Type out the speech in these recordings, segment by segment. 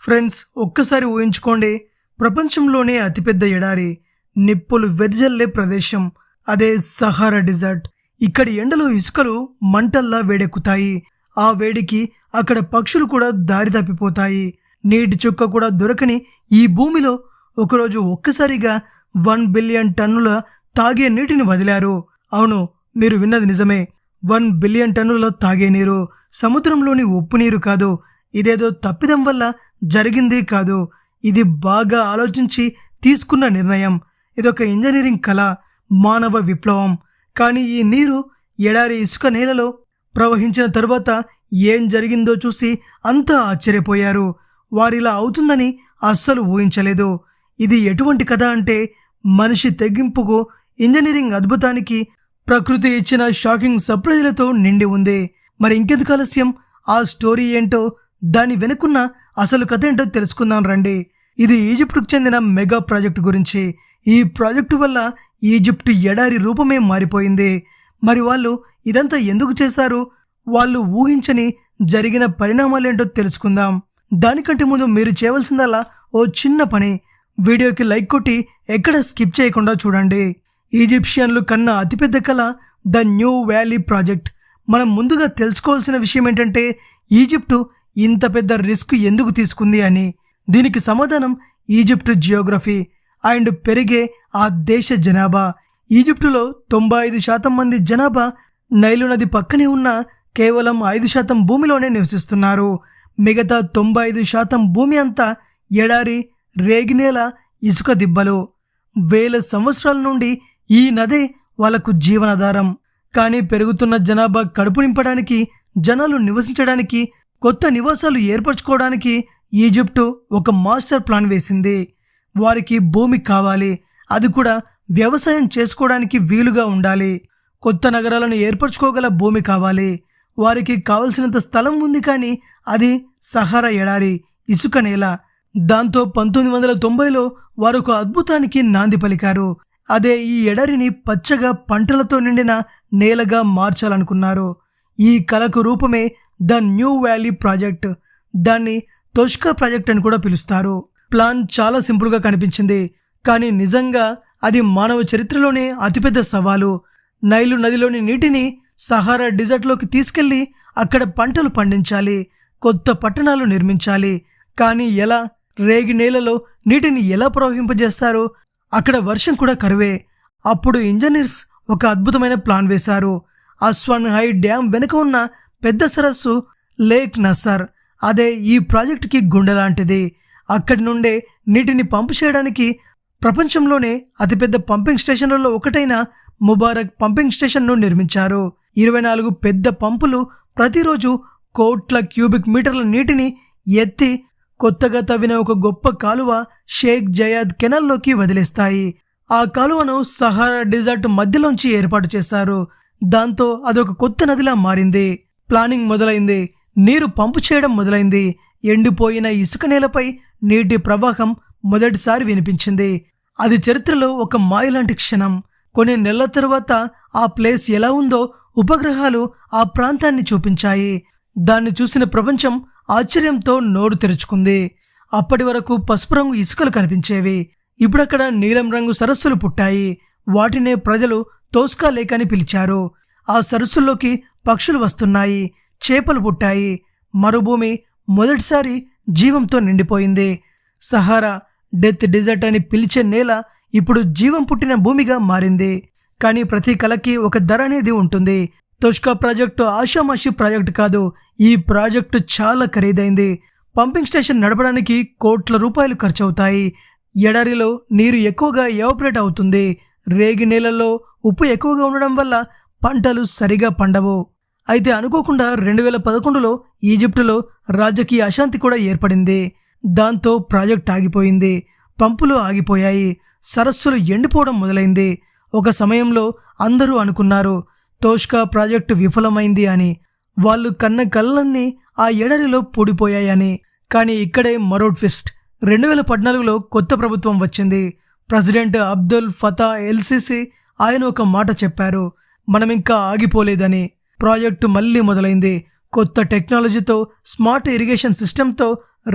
Friends, ఒక్కసారి ఊహించుకోండి, ప్రపంచంలోనే అతిపెద్ద ఎడారి, నిప్పులు వెదజల్లే ప్రదేశం, అదే సహారా డిజర్ట్. ఇక్కడి ఎండలో ఇసుకలు మంటల్లా వేడెక్కుతాయి. ఆ వేడికి అక్కడ పక్షులు కూడా దారి తప్పిపోతాయి. నీటి చుక్క కూడా దొరకని ఈ భూమిలో ఒకరోజు ఒక్కసారిగా 1 బిలియన్ టన్నుల తాగే నీటిని వదిలారు. అవును, మీరు విన్నది నిజమే. 1 బిలియన్ టన్నుల తాగే నీరు. సముద్రంలోని ఉప్పు నీరు కాదు. ఇదేదో తప్పిదం వల్ల జరిగింది కాదు. ఇది బాగా ఆలోచించి తీసుకున్న నిర్ణయం. ఇదొక ఇంజనీరింగ్ కళ, మానవ విప్లవం. కానీ ఈ నీరు ఎడారి ఇసుక నేలలో ప్రవహించిన తరువాత ఏం జరిగిందో చూసి అంతా ఆశ్చర్యపోయారు. వారిలా అవుతుందని అస్సలు ఊహించలేదు. ఇది ఎటువంటి కథ అంటే, మనిషి తెగింపుకు, ఇంజనీరింగ్ అద్భుతానికి ప్రకృతి ఇచ్చిన షాకింగ్ సర్ప్రైజ్లతో నిండి ఉంది. మరి ఇంకెందుకు ఆలస్యం, ఆ స్టోరీ ఏంటో, దాని వెనుకున్న అసలు కథ ఏంటో తెలుసుకుందాం రండి. ఇది ఈజిప్టుకు చెందిన మెగా ప్రాజెక్టు గురించి. ఈ ప్రాజెక్టు వల్ల ఈజిప్టు ఎడారి రూపమే మారిపోయింది. మరి వాళ్ళు ఇదంతా ఎందుకు చేశారు, వాళ్ళు ఊహించని జరిగిన పరిణామాలేంటో తెలుసుకుందాం. దానికంటే ముందు మీరు చేయవలసిందల్లా ఓ చిన్న పని. వీడియోకి లైక్ కొట్టి ఎక్కడ స్కిప్ చేయకుండా చూడండి. ఈజిప్షియన్లు కన్నా అతిపెద్ద కళ ద న్యూ వ్యాలీ ప్రాజెక్ట్. మనం ముందుగా తెలుసుకోవాల్సిన విషయం ఏంటంటే, ఈజిప్టు ఇంత పెద్ద రిస్క్ ఎందుకు తీసుకుంది అని. దీనికి సమాధానం ఈజిప్టు జియోగ్రఫీ అండ్ పెరిగే ఆ దేశ జనాభా. ఈజిప్టులో 95% మంది జనాభా నైలు నది పక్కనే ఉన్న కేవలం 5% భూమిలోనే నివసిస్తున్నారు. మిగతా 95% భూమి అంతా ఎడారి, రేగినేల, ఇసుక దిబ్బలు. వేల సంవత్సరాల నుండి ఈ నదే వాళ్లకు జీవనాధారం. కానీ పెరుగుతున్న జనాభా కడుపు నింపడానికి, జనాలు నివసించడానికి, కొత్త నివాసాలు ఏర్పరచుకోవడానికి ఈజిప్టు ఒక మాస్టర్ ప్లాన్ వేసింది. వారికి భూమి కావాలి, అది కూడా వ్యవసాయం చేసుకోవడానికి వీలుగా ఉండాలి. కొత్త నగరాలను ఏర్పరచుకోగల భూమి కావాలి. వారికి కావలసినంత స్థలం ఉంది, కానీ అది సహారా ఎడారి, ఇసుక నేల. దాంతో 1990లో వారు ఒక అద్భుతానికి నాంది పలికారు. అదే ఈ ఎడారిని పచ్చగా పంటలతో నిండిన నేలగా మార్చాలనుకున్నారు. ఈ కళకు రూపమే ద న్యూ వ్యాలీ ప్రాజెక్ట్. దాన్ని తోష్కా ప్రాజెక్ట్ అని కూడా పిలుస్తారు. ప్లాన్ చాలా సింపుల్గా కనిపించింది, కానీ నిజంగా అది మానవ చరిత్రలోనే అతిపెద్ద సవాలు. నైలు నదిలోని నీటిని సహారా డిజర్ట్లోకి తీసుకెళ్లి అక్కడ పంటలు పండించాలి, కొత్త పట్టణాలు నిర్మించాలి. కానీ ఎలా? రేగి నేలలో నీటిని ఎలా ప్రవహింపజేస్తారు? అక్కడ వర్షం కూడా కరువే. అప్పుడు ఇంజనీర్స్ ఒక అద్భుతమైన ప్లాన్ వేశారు. అస్వాన్ హై డ్యామ్ వెనుక ఉన్న పెద్ద సరస్సు లేక్ నస్సర్, అదే ఈ ప్రాజెక్టుకి గుండె లాంటిది. అక్కడి నుండే నీటిని పంపు చేయడానికి ప్రపంచంలోనే అతిపెద్ద పంపింగ్ స్టేషన్లలో ఒకటైన ముబారక్ పంపింగ్ స్టేషన్ను నిర్మించారు. 24 పెద్ద పంపులు ప్రతిరోజు కోట్ల క్యూబిక్ మీటర్ల నీటిని ఎత్తి కొత్తగా తవ్విన ఒక గొప్ప కాలువ షేక్ జయాద్ కెనాల్లోకి వదిలేస్తాయి. ఆ కాలువను సహారా డిజర్ట్ మధ్యలోంచి ఏర్పాటు చేశారు. దాంతో అదొక కొత్త నదిలా మారింది. ప్లానింగ్ మొదలైంది, నీరు పంపు చేయడం మొదలైంది. ఎండిపోయిన ఇసుక నేలపై నీటి ప్రవాహం మొదటిసారి వినిపించింది. అది చరిత్రలో ఒక మాయలాంటి క్షణం. కొన్ని నెలల తరువాత ఆ ప్లేస్ ఎలా ఉందో ఉపగ్రహాలు ఆ ప్రాంతాన్ని చూపించాయి. దాన్ని చూసిన ప్రపంచం ఆశ్చర్యంతో నోరు తెరుచుకుంది. అప్పటి వరకు పసుపు రంగు ఇసుకలు కనిపించేవి. ఇప్పుడక్కడ నీలం రంగు సరస్సులు పుట్టాయి. వాటినే ప్రజలు తోస్కా లేక్ అని పిలిచారు. ఆ సరస్సుల్లోకి పక్షులు వస్తున్నాయి, చేపలు పుట్టాయి. మరుభూమి మొదటిసారి జీవంతో నిండిపోయింది. సహారా డెత్ డిజర్ట్ అని పిలిచే నేల ఇప్పుడు జీవం పుట్టిన భూమిగా మారింది. కానీ ప్రతి కళకి ఒక ధర అనేది ఉంటుంది. తోష్కా ప్రాజెక్టు ఆషామాషి ప్రాజెక్టు కాదు. ఈ ప్రాజెక్టు చాలా ఖరీదైంది. పంపింగ్ స్టేషన్ నడపడానికి కోట్ల రూపాయలు ఖర్చవుతాయి. ఎడారిలో నీరు ఎక్కువగా ఎవాపరేట్ అవుతుంది. రేగి నేలల్లో ఉప్పు ఎక్కువగా ఉండడం వల్ల పంటలు సరిగా పండవు. అయితే అనుకోకుండా 2011లో ఈజిప్టులో రాజకీయ అశాంతి కూడా ఏర్పడింది. దాంతో ప్రాజెక్ట్ ఆగిపోయింది. పంపులు ఆగిపోయాయి. సరస్సులు ఎండిపోవడం మొదలైంది. ఒక సమయంలో అందరూ అనుకున్నారు తోష్కా ప్రాజెక్టు విఫలమైంది అని. వాళ్ళు కన్న కళ్ళన్నీ ఆ ఎడారిలో పూడిపోయాయని. కానీ ఇక్కడే మరో ట్విస్ట్. 2014లో కొత్త ప్రభుత్వం వచ్చింది. ప్రెసిడెంట్ అబ్దుల్ ఫతా ఎల్-సిసి ఆయన ఒక మాట చెప్పారు, మనమింకా ఆగిపోలేదని. ప్రాజెక్టు మళ్లీ మొదలైంది. కొత్త టెక్నాలజీతో, స్మార్ట్ ఇరిగేషన్ సిస్టంతో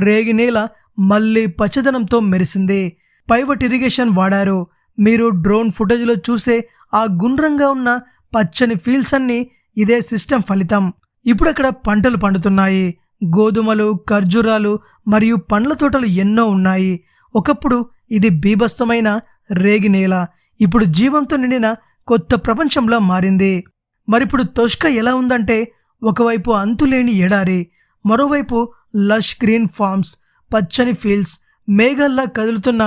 రేగి నేల మళ్ళీ పచ్చదనంతో మెరిసింది. పైవట్ ఇరిగేషన్ వాడారు. మీరు డ్రోన్ ఫుటేజ్లో చూసే ఆ గుండ్రంగా ఉన్న పచ్చని ఫీల్డ్స్ అన్నీ ఇదే సిస్టమ్ ఫలితం. ఇప్పుడక్కడ పంటలు పండుతున్నాయి. గోధుమలు, ఖర్జూరాలు మరియు పండ్ల తోటలు ఎన్నో ఉన్నాయి. ఒకప్పుడు ఇది బీభత్సమైన రేగి నేల ఇప్పుడు జీవంతో నిండిన కొత్త ప్రపంచంలా మారింది. మరిప్పుడు తోష్కా ఎలా ఉందంటే, ఒకవైపు అంతులేని ఎడారి, మరోవైపు లష్ గ్రీన్ ఫార్మ్స్, పచ్చని ఫీల్డ్స్, మేఘాల్లా కదులుతున్న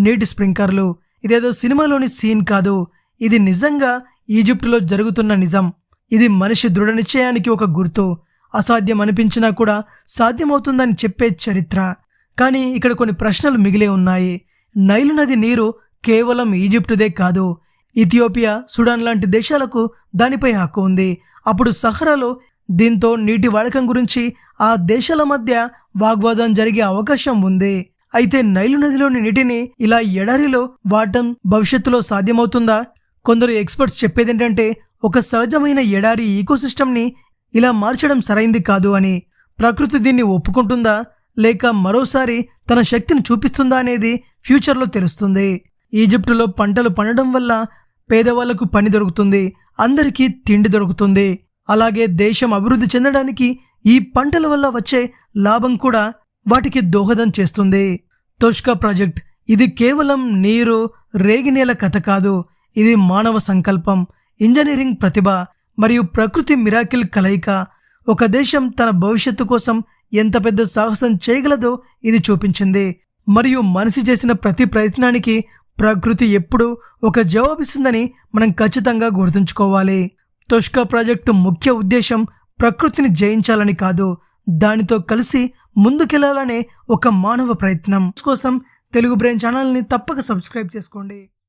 నీటి స్ప్రింకర్లు. ఇదేదో సినిమాలోని సీన్ కాదు, ఇది నిజంగా ఈజిప్టులో జరుగుతున్న నిజం. ఇది మనిషి దృఢ నిశ్చయానికి ఒక గుర్తు. అసాధ్యం అనిపించినా కూడా సాధ్యమవుతుందని చెప్పే చరిత్ర. కానీ ఇక్కడ కొన్ని ప్రశ్నలు మిగిలే ఉన్నాయి. నైలు నది నీరు కేవలం ఈజిప్టుదే కాదు, ఇథియోపియా, సుడాన్ లాంటి దేశాలకు దానిపై హక్కు ఉంది. అప్పుడు సహరాలో దీంతో నీటి వాడకం గురించి ఆ దేశాల మధ్య వాగ్వాదం జరిగే అవకాశం ఉంది. అయితే నైలు నదిలోని నీటిని ఇలా ఎడారిలో వాడటం భవిష్యత్తులో సాధ్యమవుతుందా? కొందరు ఎక్స్పర్ట్స్ చెప్పేదేంటంటే, ఒక సహజమైన ఎడారి ఈకోసిస్టమ్ని ఇలా మార్చడం సరైంది కాదు అని. ప్రకృతి దీన్ని ఒప్పుకుంటుందా లేక మరోసారి తన శక్తిని చూపిస్తుందా అనేది ఫ్యూచర్లో తెలుస్తుంది. ఈజిప్టులో పంటలు పండడం వల్ల పేదవాళ్లకు పని దొరుకుతుంది, అందరికీ తిండి దొరుకుతుంది. అలాగే దేశం అభివృద్ధి చెందడానికి ఈ పంటల వల్ల వచ్చే లాభం కూడా వాటికి దోహదం చేస్తుంది. తోష్కా ప్రాజెక్ట్ ఇది కేవలం నీరు, రేగినేల కథ కాదు. ఇది మానవ సంకల్పం, ఇంజనీరింగ్ ప్రతిభ మరియు ప్రకృతి మిరాకిల్ కలయిక. ఒక దేశం తన భవిష్యత్తు కోసం ఎంత పెద్ద సాహసం చేయగలదో ఇది చూపించింది. మరియు మనిషి చేసిన ప్రతి ప్రయత్నానికి ప్రకృతి ఎప్పుడూ ఒక జవాబిస్తుందని మనం ఖచ్చితంగా గుర్తుంచుకోవాలి. తోష్కా ప్రాజెక్టు ముఖ్య ఉద్దేశం ప్రకృతిని జయించాలని కాదు, దానితో కలిసి ముందుకెళ్లాలనే ఒక మానవ ప్రయత్నం. కోసం తెలుగు బ్రెయిన్ ఛానల్ని తప్పక సబ్స్క్రైబ్ చేసుకోండి.